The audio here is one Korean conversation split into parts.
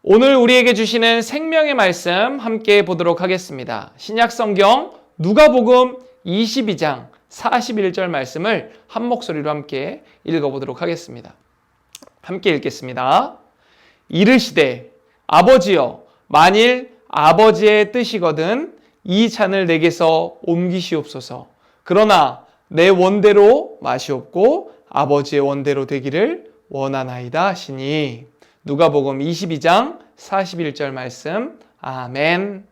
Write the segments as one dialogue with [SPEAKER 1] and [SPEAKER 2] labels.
[SPEAKER 1] 오늘 우리에게 주시는 생명의 말씀 함께 보도록 하겠습니다. 신약성경 누가복음 22장 41절 말씀을 한 목소리로 함께 읽어보도록 하겠습니다. 함께 읽겠습니다. 이르시되 아버지여 만일 아버지의 뜻이거든 이 잔을 내게서 옮기시옵소서. 그러나 내 원대로 마시옵고 아버지의 원대로 되기를 원하나이다 하시니. 누가복음 22장 41절 말씀. 아멘.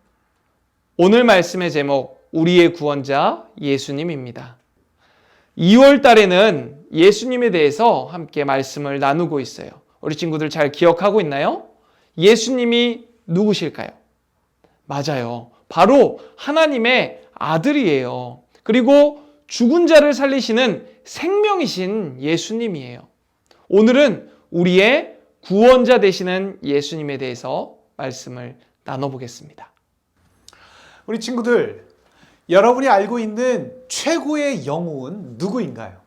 [SPEAKER 1] 오늘 말씀의 제목 우리의 구원자 예수님입니다. 2월 달에는 예수님에 대해서 함께 말씀을 나누고 있어요. 우리 친구들 잘 기억하고 있나요? 예수님이 누구실까요? 맞아요. 바로 하나님의 아들이에요. 그리고 죽은 자를 살리시는 생명이신 예수님이에요. 오늘은 우리의 구원자 되시는 예수님에 대해서 말씀을 나눠보겠습니다.
[SPEAKER 2] 우리 친구들, 여러분이 알고 있는 최고의 영웅은 누구인가요?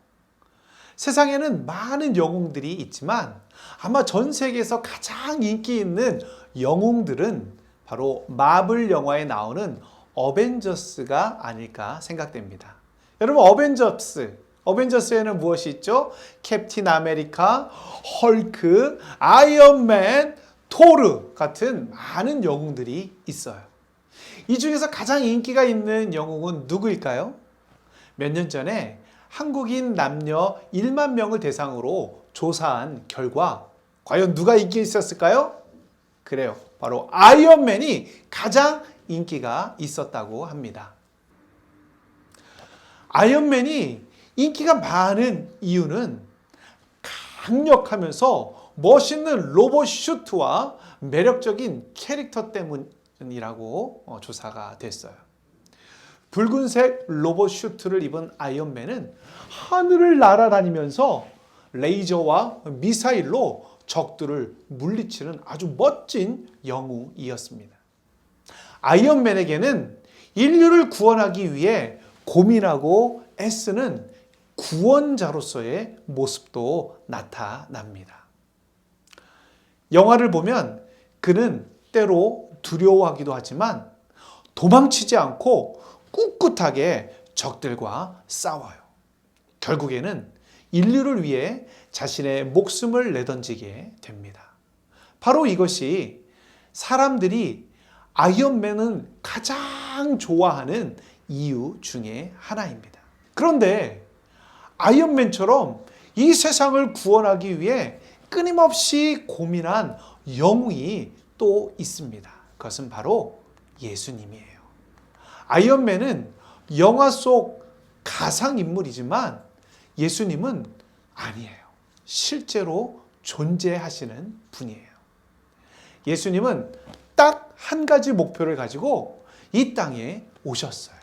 [SPEAKER 2] 세상에는 많은 영웅들이 있지만 아마 전 세계에서 가장 인기 있는 영웅들은 바로 마블 영화에 나오는 어벤져스가 아닐까 생각됩니다. 여러분, 어벤져스에는 무엇이 있죠? 캡틴 아메리카, 헐크, 아이언맨, 토르 같은 많은 영웅들이 있어요. 이 중에서 가장 인기가 있는 영웅은 누구일까요? 몇 년 전에 한국인 남녀 1만 명을 대상으로 조사한 결과 과연 누가 인기 있었을까요? 그래요. 바로 아이언맨이 가장 인기가 있었다고 합니다. 아이언맨이 인기가 많은 이유는 강력하면서 멋있는 로봇 슈트와 매력적인 캐릭터 때문이라고 조사가 됐어요. 붉은색 로봇 슈트를 입은 아이언맨은 하늘을 날아다니면서 레이저와 미사일로 적들을 물리치는 아주 멋진 영웅이었습니다. 아이언맨에게는 인류를 구원하기 위해 고민하고 애쓰는 구원자로서의 모습도 나타납니다. 영화를 보면 그는 때로 두려워하기도 하지만 도망치지 않고 꿋꿋하게 적들과 싸워요. 결국에는 인류를 위해 자신의 목숨을 내던지게 됩니다. 바로 이것이 사람들이 아이언맨을 가장 좋아하는 이유 중에 하나입니다. 그런데 아이언맨처럼 이 세상을 구원하기 위해 끊임없이 고민한 영웅이 또 있습니다. 그것은 바로 예수님이에요. 아이언맨은 영화 속 가상인물이지만 예수님은 아니에요. 실제로 존재하시는 분이에요. 예수님은 딱 한 가지 목표를 가지고 이 땅에 오셨어요.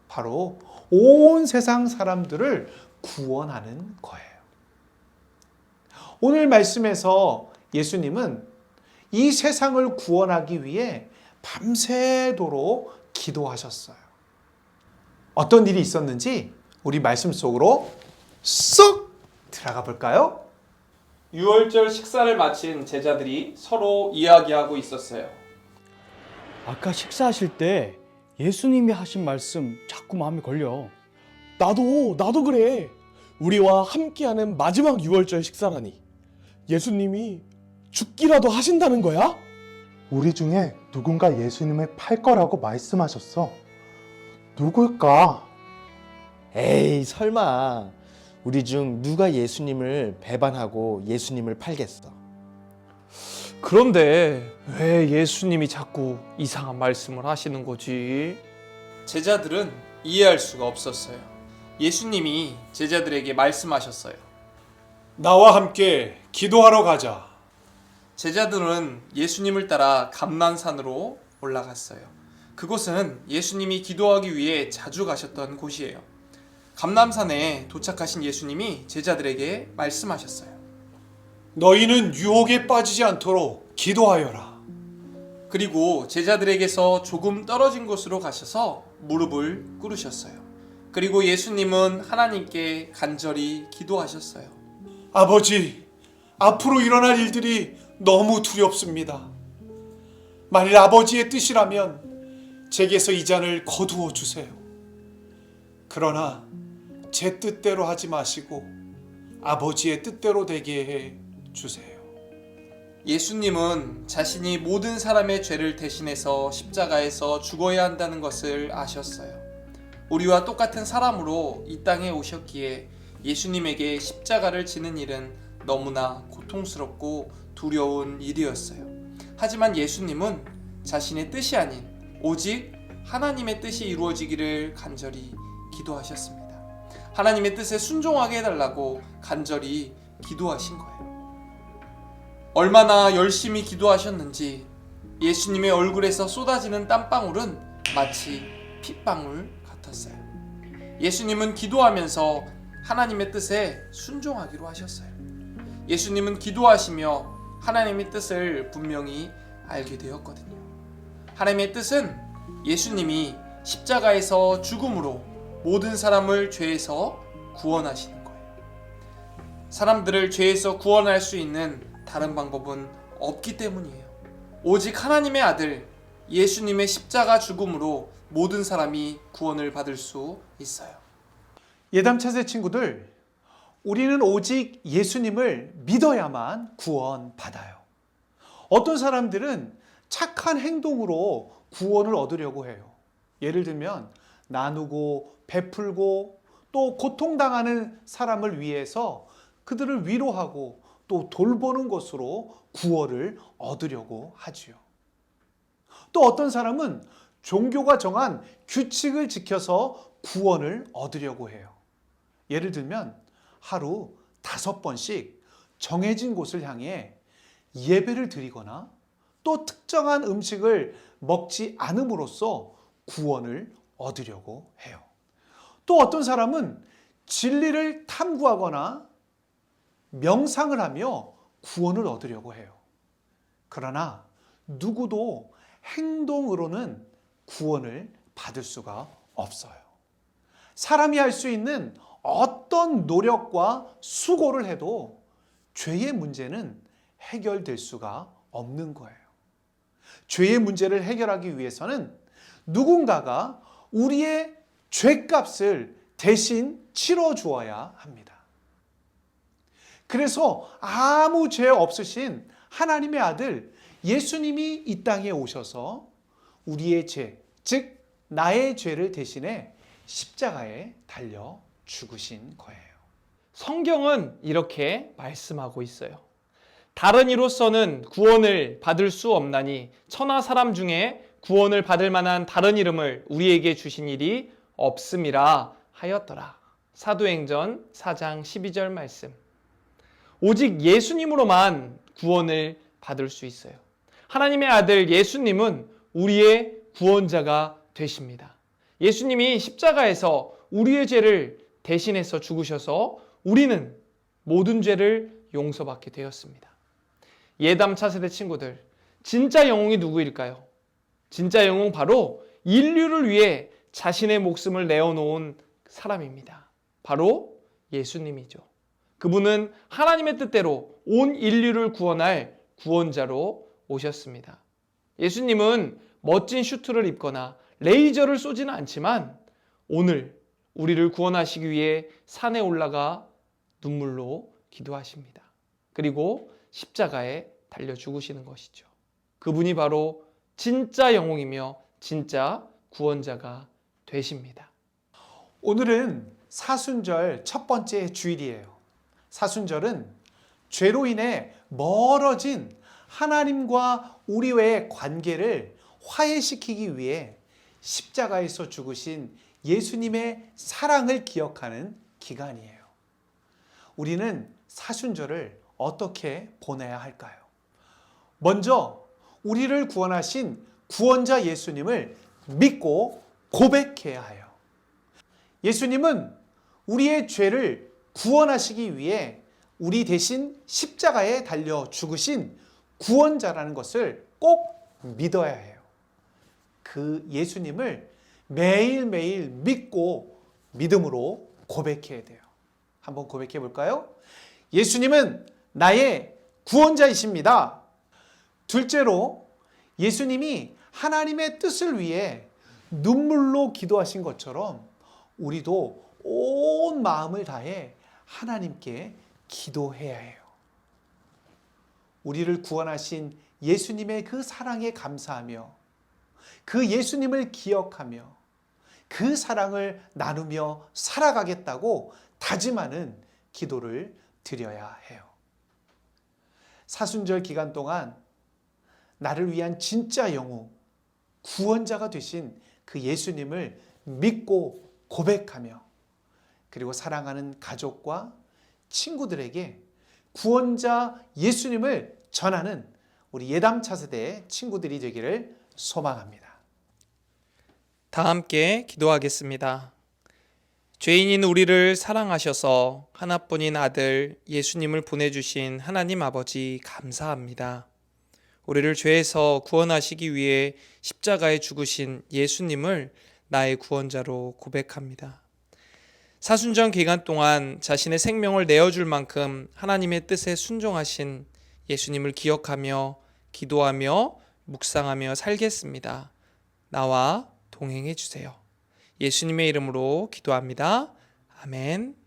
[SPEAKER 2] 바로 온 세상 사람들을 구원하는 거예요. 오늘 말씀에서 예수님은 이 세상을 구원하기 위해 밤새도록 기도하셨어요. 어떤 일이 있었는지 우리 말씀 속으로 쏙 들어가 볼까요?
[SPEAKER 1] 유월절 식사를 마친 제자들이 서로 이야기하고 있었어요.
[SPEAKER 3] 아까 식사하실 때 예수님이 하신 말씀 자꾸 마음에 걸려.
[SPEAKER 4] 나도 그래. 우리와 함께하는 마지막 유월절 식사라니. 예수님이 죽기라도 하신다는 거야?
[SPEAKER 5] 우리 중에 누군가 예수님을 팔 거라고 말씀하셨어. 누굴까?
[SPEAKER 6] 에이, 설마 우리 중 누가 예수님을 배반하고 예수님을 팔겠어?
[SPEAKER 1] 그런데 왜 예수님이 자꾸 이상한 말씀을 하시는 거지? 제자들은 이해할 수가 없었어요. 예수님이 제자들에게 말씀하셨어요.
[SPEAKER 2] 나와 함께 기도하러 가자.
[SPEAKER 1] 제자들은 예수님을 따라 감난산으로 올라갔어요. 그곳은 예수님이 기도하기 위해 자주 가셨던 곳이에요. 감난산에 도착하신 예수님이 제자들에게 말씀하셨어요.
[SPEAKER 2] 너희는 유혹에 빠지지 않도록 기도하여라.
[SPEAKER 1] 그리고 제자들에게서 조금 떨어진 곳으로 가셔서 무릎을 꿇으셨어요. 그리고 예수님은 하나님께 간절히 기도하셨어요.
[SPEAKER 2] 아버지, 앞으로 일어날 일들이 너무 두렵습니다. 만일 아버지의 뜻이라면 제게서 이 잔을 거두어 주세요. 그러나 제 뜻대로 하지 마시고 아버지의 뜻대로 되게 해 주세요.
[SPEAKER 1] 예수님은 자신이 모든 사람의 죄를 대신해서 십자가에서 죽어야 한다는 것을 아셨어요. 우리와 똑같은 사람으로 이 땅에 오셨기에 예수님에게 십자가를 지는 일은 너무나 고통스럽고 두려운 일이었어요. 하지만 예수님은 자신의 뜻이 아닌 오직 하나님의 뜻이 이루어지기를 간절히 기도하셨습니다. 하나님의 뜻에 순종하게 해달라고 간절히 기도하신 거예요. 얼마나 열심히 기도하셨는지 예수님의 얼굴에서 쏟아지는 땀방울은 마치 핏방울 같았어요. 예수님은 기도하면서 하나님의 뜻에 순종하기로 하셨어요. 예수님은 기도하시며 하나님의 뜻을 분명히 알게 되었거든요. 하나님의 뜻은 예수님이 십자가에서 죽음으로 모든 사람을 죄에서 구원하시는 거예요. 사람들을 죄에서 구원할 수 있는 다른 방법은 없기 때문이에요. 오직 하나님의 아들 예수님의 십자가 죽음으로 모든 사람이 구원을 받을 수 있어요.
[SPEAKER 2] 예담차세 친구들, 우리는 오직 예수님을 믿어야만 구원받아요. 어떤 사람들은 착한 행동으로 구원을 얻으려고 해요. 예를 들면 나누고 베풀고 또 고통당하는 사람을 위해서 그들을 위로하고 또 돌보는 것으로 구원을 얻으려고 하지요. 또 어떤 사람은 종교가 정한 규칙을 지켜서 구원을 얻으려고 해요. 예를 들면 하루 5번씩 정해진 곳을 향해 예배를 드리거나 또 특정한 음식을 먹지 않음으로써 구원을 얻으려고 해요. 또 어떤 사람은 진리를 탐구하거나 명상을 하며 구원을 얻으려고 해요. 그러나 누구도 행동으로는 구원을 받을 수가 없어요. 사람이 할 수 있는 어떤 노력과 수고를 해도 죄의 문제는 해결될 수가 없는 거예요. 죄의 문제를 해결하기 위해서는 누군가가 우리의 죄값을 대신 치러 주어야 합니다. 그래서 아무 죄 없으신 하나님의 아들 예수님이 이 땅에 오셔서 우리의 죄, 즉 나의 죄를 대신해 십자가에 달려 죽으신 거예요.
[SPEAKER 1] 성경은 이렇게 말씀하고 있어요. 다른 이로서는 구원을 받을 수 없나니 천하 사람 중에 구원을 받을 만한 다른 이름을 우리에게 주신 일이 없음이라 하였더라. 사도행전 4장 12절 말씀. 오직 예수님으로만 구원을 받을 수 있어요. 하나님의 아들 예수님은 우리의 구원자가 되십니다. 예수님이 십자가에서 우리의 죄를 대신해서 죽으셔서 우리는 모든 죄를 용서받게 되었습니다. 예담 차세대 친구들, 진짜 영웅이 누구일까요? 진짜 영웅 바로 인류를 위해 자신의 목숨을 내어놓은 사람입니다. 바로 예수님이죠. 그분은 하나님의 뜻대로 온 인류를 구원할 구원자로 오셨습니다. 예수님은 멋진 슈트를 입거나 레이저를 쏘지는 않지만 오늘 우리를 구원하시기 위해 산에 올라가 눈물로 기도하십니다. 그리고 십자가에 달려 죽으시는 것이죠. 그분이 바로 진짜 영웅이며 진짜 구원자가 되십니다.
[SPEAKER 2] 오늘은 사순절 첫 번째 주일이에요. 사순절은 죄로 인해 멀어진 하나님과 우리와의 관계를 화해시키기 위해 십자가에서 죽으신 예수님의 사랑을 기억하는 기간이에요. 우리는 사순절을 어떻게 보내야 할까요? 먼저 우리를 구원하신 구원자 예수님을 믿고 고백해야 해요. 예수님은 우리의 죄를 구원하시기 위해 우리 대신 십자가에 달려 죽으신 구원자라는 것을 꼭 믿어야 해요. 그 예수님을 매일매일 믿고 믿음으로 고백해야 돼요. 한번 고백해 볼까요? 예수님은 나의 구원자이십니다. 둘째로 예수님이 하나님의 뜻을 위해 눈물로 기도하신 것처럼 우리도 온 마음을 다해 하나님께 기도해야 해요. 우리를 구원하신 예수님의 그 사랑에 감사하며 그 예수님을 기억하며 그 사랑을 나누며 살아가겠다고 다짐하는 기도를 드려야 해요. 사순절 기간 동안 나를 위한 진짜 영웅, 구원자가 되신 그 예수님을 믿고 고백하며 그리고 사랑하는 가족과 친구들에게 구원자 예수님을 전하는 우리 예담 차세대의 친구들이 되기를 소망합니다.
[SPEAKER 1] 다 함께 기도하겠습니다. 죄인인 우리를 사랑하셔서 하나뿐인 아들 예수님을 보내주신 하나님 아버지 감사합니다. 우리를 죄에서 구원하시기 위해 십자가에 죽으신 예수님을 나의 구원자로 고백합니다. 사순절 기간 동안 자신의 생명을 내어줄 만큼 하나님의 뜻에 순종하신 예수님을 기억하며 기도하며 묵상하며 살겠습니다. 나와 동행해 주세요. 예수님의 이름으로 기도합니다. 아멘.